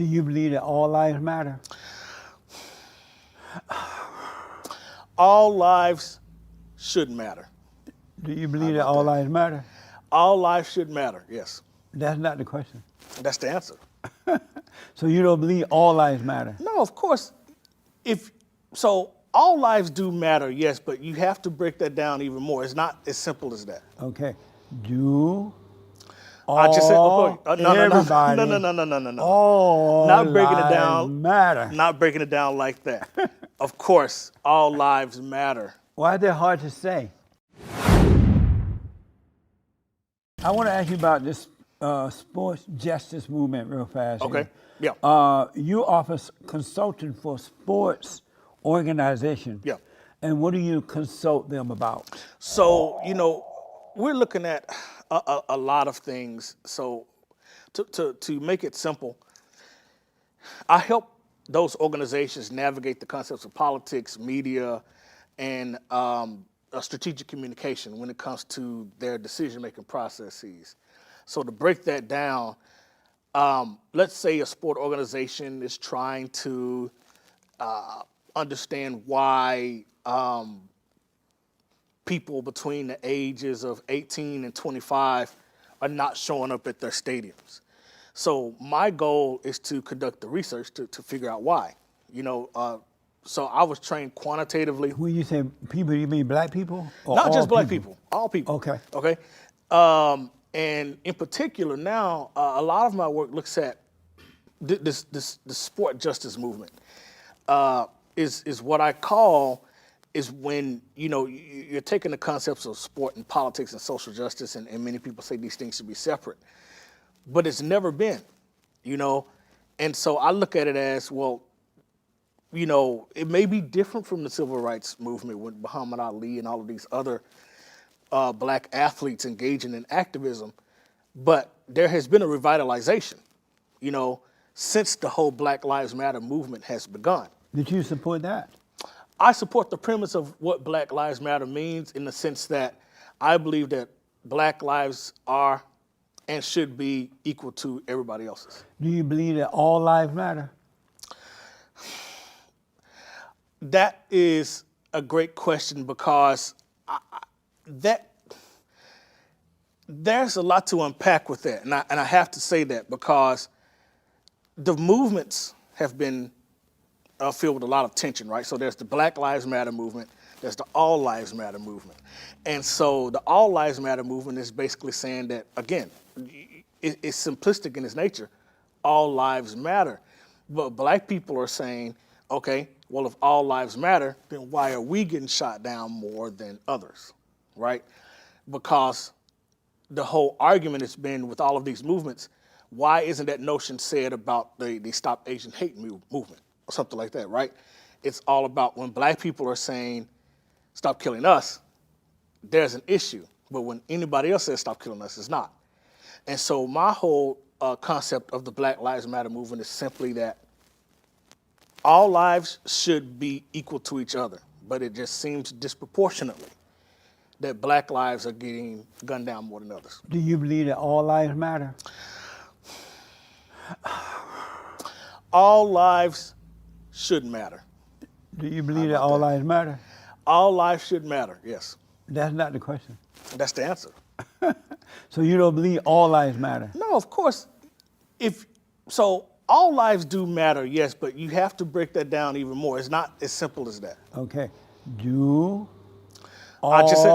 Do you believe that all lives matter? All lives should matter. Do you How believe that about all that? lives matter? All lives should matter, yes. That's not the question. That's the answer. So you don't believe all lives matter? No, of course. So all lives do matter, yes, but you have to break that down even more. It's not as simple as that. Okay. Do I just said, all, everybody, no. all Not breaking it lives down. matter. Not breaking it down like that. Of course, all lives matter. Why is that hard to say? I want to ask you about this sports justice movement real fast. Okay. Here. Yeah. You offer consulting for sports organizations. Yeah. And what do you consult them about? So, we're looking at a lot of things. So, to make it simple, I help those organizations navigate the concepts of politics, media, and strategic communication when it comes to their decision-making processes. So to break that down, let's say a sport organization is trying to understand why people between the ages of 18 and 25 are not showing up at their stadiums. So my goal is to conduct the research to figure out why. So I was trained quantitatively. When you say people, you mean black people? Or Not all just black people, all people. Okay. Okay. And in particular now, a lot of my work looks at the sport justice movement. Is what I call is when you're taking the concepts of sport and politics and social justice, and many people say these things should be separate, but it's never been, and so I look at it as, well, it may be different from the civil rights movement with Muhammad Ali and all of these other black athletes engaging in activism, but there has been a revitalization, since the whole Black Lives Matter movement has begun. Did you support that? I support the premise of what Black Lives Matter means, in the sense that I believe that black lives are and should be equal to everybody else's. Do you believe that all lives matter? That is a great question, because there's a lot to unpack with that, and I have to say that because the movements have been filled with a lot of tension, right? So there's the Black Lives Matter movement, there's the All Lives Matter movement. And so the All Lives Matter movement is basically saying that, again, it's simplistic in its nature, all lives matter. But black people are saying, okay, well, if all lives matter, then why are we getting shot down more than others, right? Because the whole argument has been with all of these movements, why isn't that notion said about the Stop Asian Hate movement? Or something like that, right? It's all about when black people are saying, stop killing us, there's an issue. But when anybody else says stop killing us, it's not. And so my whole concept of the Black Lives Matter movement is simply that all lives should be equal to each other, but it just seems disproportionately that black lives are getting gunned down more than others. Do you believe that all lives matter? All lives should matter. Do you believe that all lives matter? All lives should matter, yes. That's not the question. That's the answer. So you don't believe all lives matter? No, of course. So all lives do matter, yes, but you have to break that down even more. It's not as simple as that. Okay. Do I just said,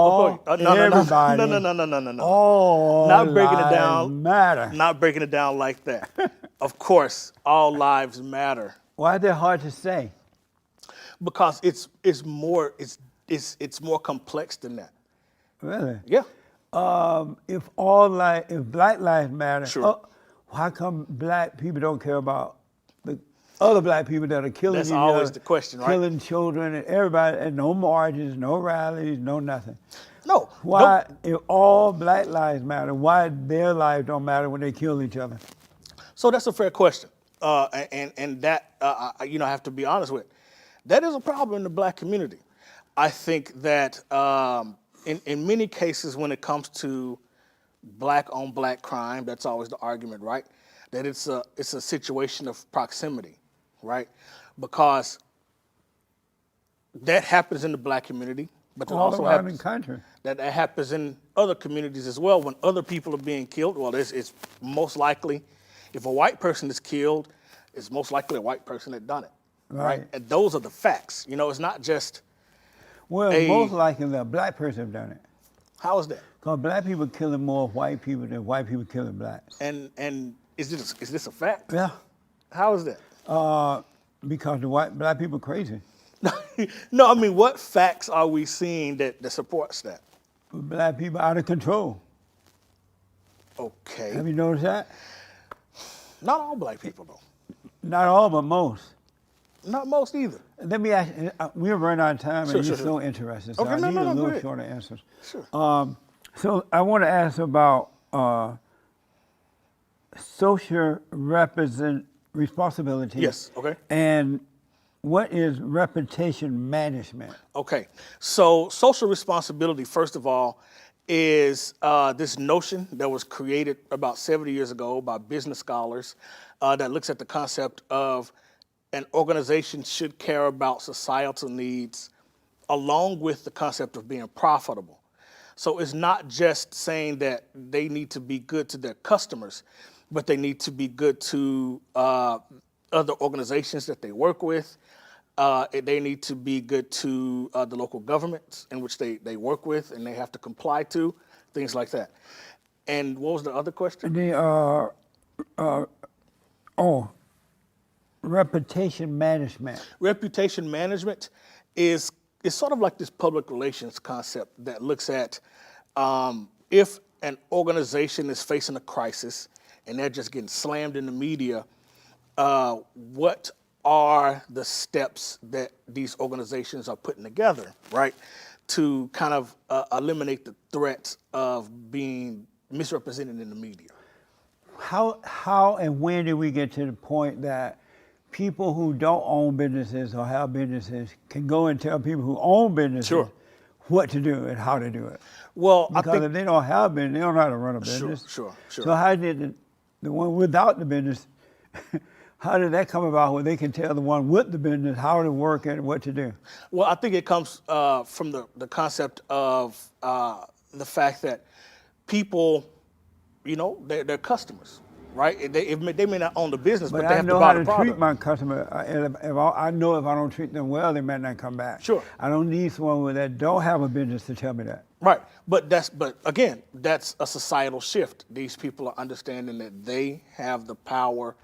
everybody, no. all Not breaking it lives down. matter. Not breaking it down like that. Of course, all lives matter. Why is that hard to say? Because it's more complex than that. Really? Yeah. If black lives matter, Sure. How come black people don't care about the other black people that are killing That's each always other, the question, right? killing children and everybody, and no marches, no rallies, no nothing? No. Why, if all black lives matter, why their lives don't matter when they kill each other? So that's a fair question, and that I have to be honest with. That is a problem in the black community. I think that in many cases when it comes to black on black crime, that's always the argument, right? that it's a situation of proximity, right? Because that happens in the black community, but it All also around the happens country. that happens in other communities as well. When other people are being killed, well, it's most likely, if a white person is killed, it's most likely a white person that done it, right? Right. And those are the facts. You know, it's not just Well, most likely the black person have done it. how is that? Because black people killing more white people than white people killing blacks. And is this a fact? Yeah. How is that? Because the black people crazy. No, I mean, what facts are we seeing that supports that? Black people out of control. Okay. Have you noticed that? Not all black people, though. Not all, but most. Not most either. Let me ask you, we're running out of time Sure, and sure, you're sure. so interested, so Okay, I no, need no, a go little ahead. shorter answers. Sure. So I want to ask about social responsibility. Yes, okay. And what is reputation management? Okay. So social responsibility, first of all, is this notion that was created about 70 years ago by business scholars that looks at the concept of an organization should care about societal needs along with the concept of being profitable. So it's not just saying that they need to be good to their customers, but they need to be good to other organizations that they work with. They need to be good to the local governments in which they work with and they have to comply to, things like that. And what was the other question? Reputation management. Reputation management is sort of like this public relations concept that looks at if an organization is facing a crisis and they're just getting slammed in the media, what are the steps that these organizations are putting together, right, to kind of eliminate the threats of being misrepresented in the media? How and when did we get to the point that people who don't own businesses or have businesses can go and tell people who own businesses Sure. what to do and how to do it? Well, Because I think if they don't have a business, they don't know how to run a business. Sure. So how did the one without the business, how did that come about where they can tell the one with the business how to work and what to do? Well, I think it comes from the concept of the fact that people, you know, they're customers, right? They may not own the business, but they I have to know buy how the to product. treat my customer. I know if I don't treat them well, they might not come back. Sure. I don't need someone that don't have a business to tell me that. Right, but again, that's a societal shift. These people are understanding that they have the power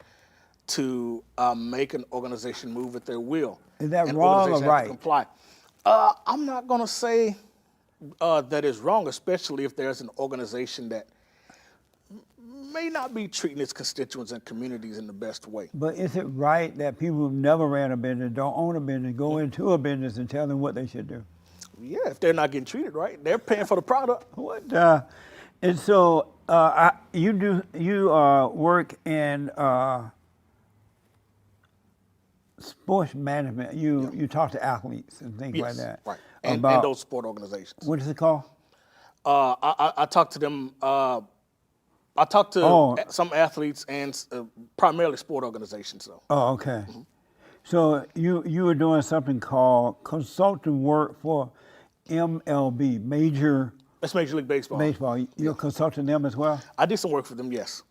to make an organization move at their will. Is that and wrong or organizations have to right? comply. I'm not going to say that is wrong, especially if there's an organization that may not be treating its constituents and communities in the best way. But is it right that people who've never ran a business, don't own a business, go into a business and tell them what they should do? Yeah, if they're not getting treated right, they're paying for the product. What? And so you work in sports management. You talk to athletes and things like that. Right, and About those sport organizations. what is it called? I talk to them. I talk to some athletes and primarily sport organizations, though. Oh, okay. So you were doing something called consulting work for MLB, That's Major League Baseball. Baseball. You're consulting them as well? I did some work for them, yes.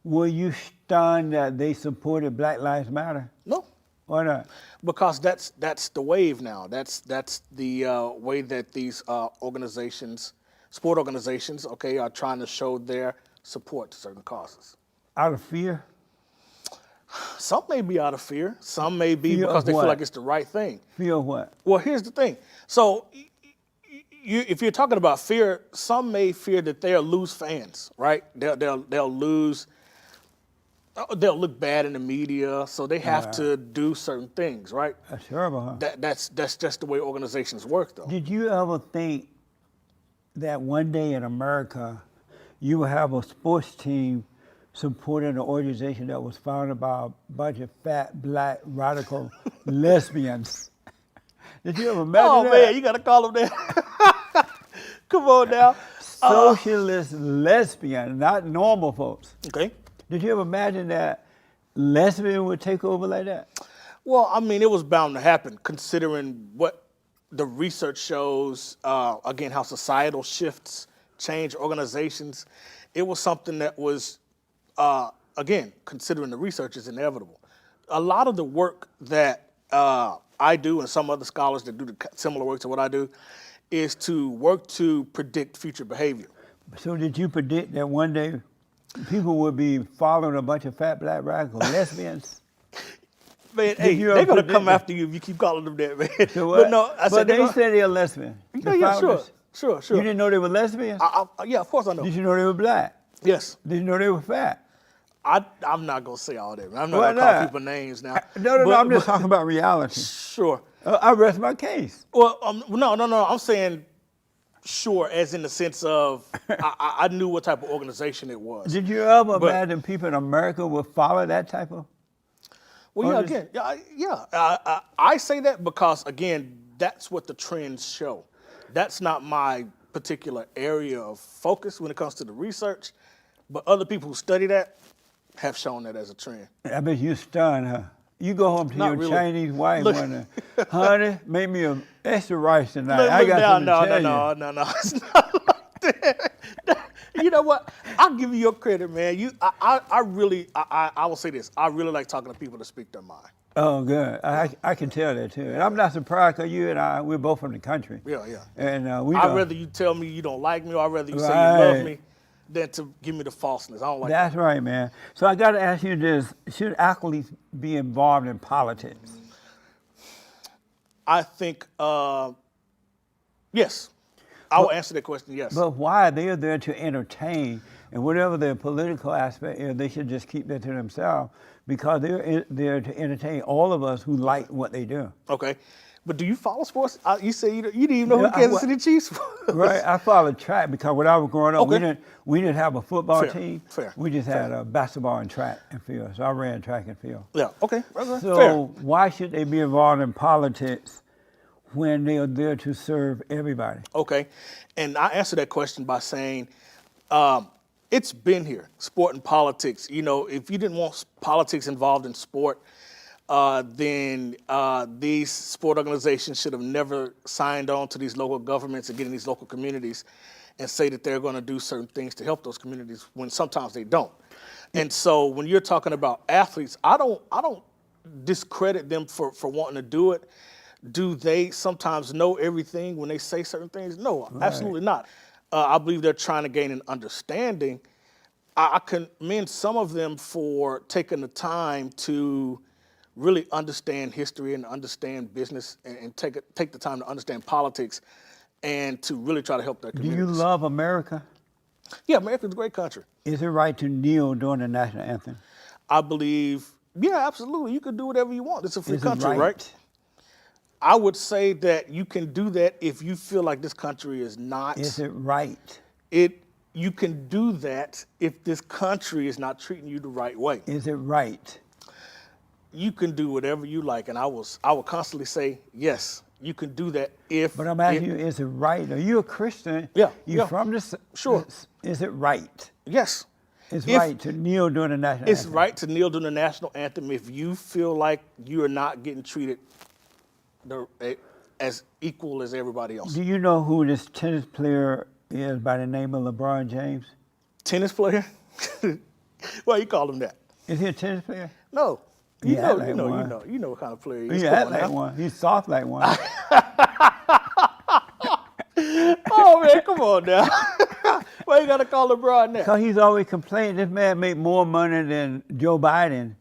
Were you stunned that they supported Black Lives Matter? No, Why not? because that's the wave now. That's the way that these organizations, sport organizations, okay, are trying to show their support to certain causes. Out of fear? Some may be out of fear. Some may be Fear because of they feel what? like it's the right thing. Fear of what? Well, here's the thing. So, if you're talking about fear, some may fear that they'll lose fans, right? They'll lose. They'll look bad in the media, so they have to do certain things, right? That's terrible, huh? That's just the way organizations work, though. Did you ever think that one day in America you will have a sports team supporting an organization that was founded by a bunch of fat, black, radical lesbians? Did you ever imagine Oh that? man, you gotta call them that. Come on now. Socialist lesbian, not normal folks. Okay. Did you ever imagine that lesbian would take over like that? Well, I mean, it was bound to happen considering what the research shows, again, how societal shifts change organizations. It was something that was, again, considering the research is inevitable. A lot of the work that I do and some other scholars that do the similar work to what I do is to work to predict future behavior. So did you predict that one day people would be following a bunch of fat black radical lesbians? Man, hey, you they're ever gonna predict come that? after you if you keep calling them that, man. So what? But no, I but said they gonna, said they're lesbian. yeah, The yeah, sure, founders. sure. You didn't know they were lesbians? Yeah, of course I know. Did you know they were black? Yes, Did you know they were fat? I'm not gonna say all that. Man. I'm not Why gonna call not? people names now. No, I'm just talking about reality. Sure. I rest my case. Well, no. I'm saying sure, as in the sense of I knew what type of organization it was. Did you ever But- imagine people in America would follow that type of? Well, yeah, again, I say that because again, that's what the trends show. That's not my particular area of focus when it comes to the research, but other people who study that have shown that as a trend. I bet you stunned, huh? You go home to Not your really. Chinese wife Look- wonder, honey, make me a extra rice tonight. Look, I got something to tell you. no. It's not like that. You know what? I'll give you your credit, man. I really, I will say this. I really like talking to people that speak their mind. Oh, good. I can tell that too. And I'm not surprised because you and I, we're both from the country. Yeah. And we I'd don't- rather you tell me you don't like me, or I'd rather you say you Right. love me, than to give me the falseness. I don't like That's right, man. So I got to ask you this: should athletes be involved in politics? I think, yes. I will answer that question, yes. But why? They are there to entertain, and whatever their political aspect is, they should just keep that to themselves because they're there to entertain all of us who like what they do. Okay. But do you follow sports? You say you didn't even know who Yeah, the Kansas City Chiefs was. Right, I followed track because when I was growing up, Okay. we didn't have a football Fair, team. fair, We just had a basketball and track and field. So I ran track and field. Yeah, okay. So Fair. why should they be involved in politics when they are there to serve everybody? Okay. And I answer that question by saying it's been here, sport and politics. You know, if you didn't want politics involved in sport, then these sport organizations should have never signed on to these local governments and get in these local communities and say that they're going to do certain things to help those communities when sometimes they don't. And so when you're talking about athletes, I don't discredit them for wanting to do it. Do they sometimes know everything when they say certain things? No, absolutely not. I believe they're trying to gain an understanding. I commend some of them for taking the time to really understand history and understand business and take the time to understand politics and to really try to help their Do communities. you love America? Yeah, America's a great country. Is it right to kneel during the national anthem? I believe, yeah, absolutely. You can do whatever you want. It's a free Is it country, right? I would say that you can do that if you feel like this country is not. Is it right? You can do that if this country is not treating you the right way. Is it right? You can do whatever you like, and I will constantly say yes. You can do that if. But I'm asking you, is it right? Are you a Christian? Yeah, You yeah. from the Sure. Is it right? Yes. It's If- right to kneel during the national It's anthem. right to kneel during the national anthem if you feel like you are not getting treated as equal as everybody else. Do you know who this tennis player is by the name of LeBron James? Tennis player? Why you call him that? Is he a tennis player? No. He You act know, like you know, one. you know, you know what kind of player he is. He Come act on like now. one. He's soft like one. Oh man, come on now. Why you gotta call LeBron that? Because he's always complaining this man make more money than Joe Biden.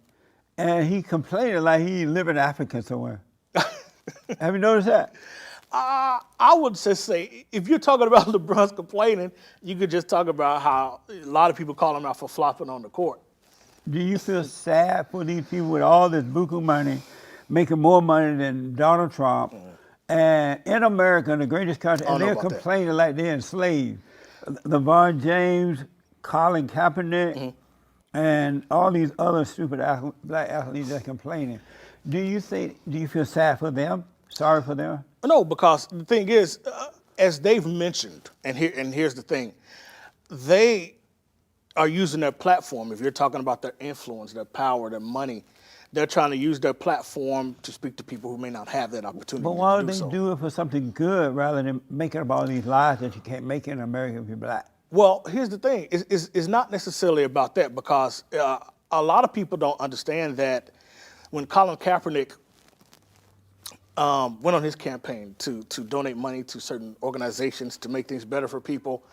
And he complaining like he live in Africa somewhere. Have you noticed that? I would just say, if you're talking about LeBron's complaining, you could just talk about how a lot of people call him out for flopping on the court. Do you feel sad for these people with all this buku money, making more money than Donald Trump, and in America, the greatest country, I and don't know they're about that. complaining like they're enslaved? LeBron James, Colin Kaepernick, and all these other stupid black athletes that are complaining. Do you feel sad for them? Sorry for them? No, because the thing is, as they've mentioned, and here's the thing, they are using their platform. If you're talking about their influence, their power, their money, they're trying to use their platform to speak to people who may not have that opportunity But why to would do they so. do it for something good rather than make it about these lies that you can't make it in America if you're black? Well, here's the thing. It's not necessarily about that because a lot of people don't understand that when Colin Kaepernick went on his campaign to donate money to certain organizations to make things better for people,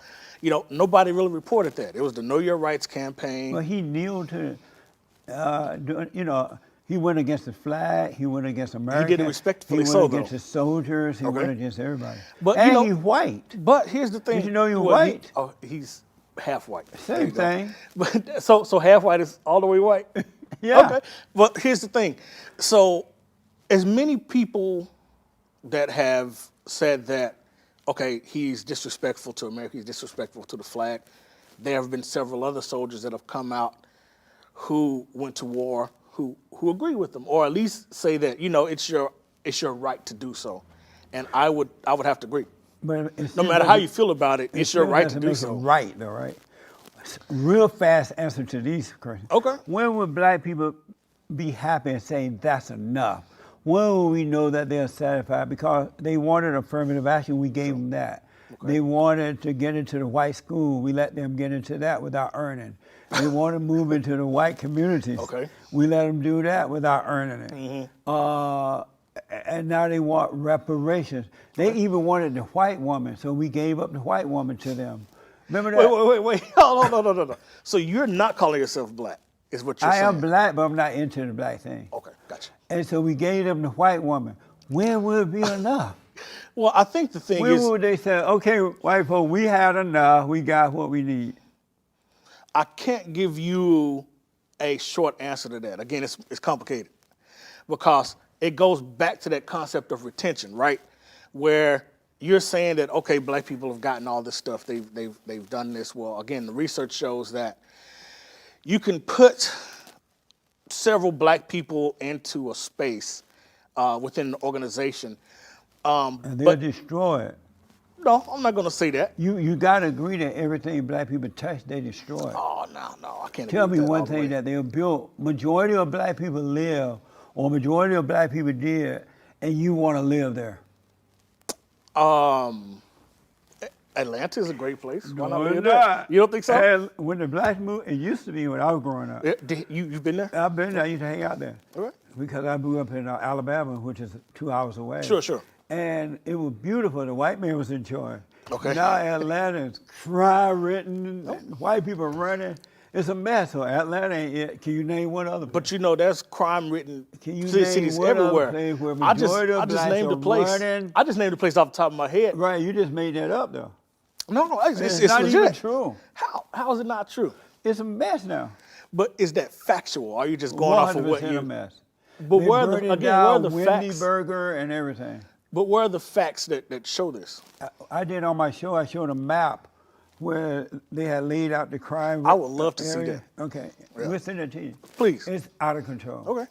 nobody really reported that. It was the Know Your Rights campaign. Well, he kneeled to, he went against the flag, he went against America. He did it respectfully He so, went though. against the soldiers, he Okay. went against everybody. But, and he's white. But here's the thing. Did you know he was Well, white? He's half white. There Same you go. thing. But so half white is all the way white? Yeah. Okay. But here's the thing. So as many people that have said that, okay, he's disrespectful to America, he's disrespectful to the flag, there have been several other soldiers that have come out who went to war who agree with them, or at least say that, it's your right to do so. And I would have to agree. But No matter how you feel about it, it's your still right doesn't to do make so. it right, though, right? Real fast answer to these questions. Okay. When would black people be happy and say that's enough? When will we know that they're satisfied? Because they wanted affirmative action, we gave them that. Okay. They wanted to get into the white school, we let them get into that without earning. They want to move into the white communities. Okay. We let them do that without earning it. Mm-hmm. And now they want reparations. They even wanted the white woman, so we gave up the white woman to them. Remember that? Wait. No. So you're not calling yourself black, is what you're saying? I am black, but I'm not into the black thing. Okay, gotcha. And so we gave them the white woman. When will it be enough? Well, I think the thing When is, will they say, okay, white folks, we had enough, we got what we need? I can't give you a short answer to that. Again, it's complicated because it goes back to that concept of retention, right? Where you're saying that, okay, black people have gotten all this stuff, they've done this. Well, again, the research shows that you can put several black people into a space within the organization. And they'll destroy it. No, I'm not going to say that. You got to agree that everything black people touch, they destroy it. Oh, no, I can't Tell agree me with that one all the way. thing that they'll build, majority of black people live, or majority of black people did, and you want to live there. Atlanta is a great place. Why not No, live it's there? not. You don't think so? And when the blacks moved, it used to be when I was growing up. You've been there? I've been there, I used to hang out there. All right. Because I grew up in Alabama, which is 2 hours away. Sure. And it was beautiful. The white man was enjoying. Okay. Now Atlanta is crime-ridden, white people running. It's a mess. So Atlanta ain't it. Can you name one other place? But there's crime-ridden Can you cities name one everywhere. other place where I just majority of blacks named are the place. running? I just named the place off the top of my head. Right, you just made that up, though. No, it's not legit. even true. How is it not true? It's a mess now. But is that factual? Are you just going off of what 100% you? a mess. But They where are the burning again? Where are down the Wendy facts? Burger and everything. But where are the facts that show this? I did on my show, I showed a map where they had laid out the crime I would love to see area. that. Okay, Yeah. we'll send it to you. Please. It's out of control. Okay.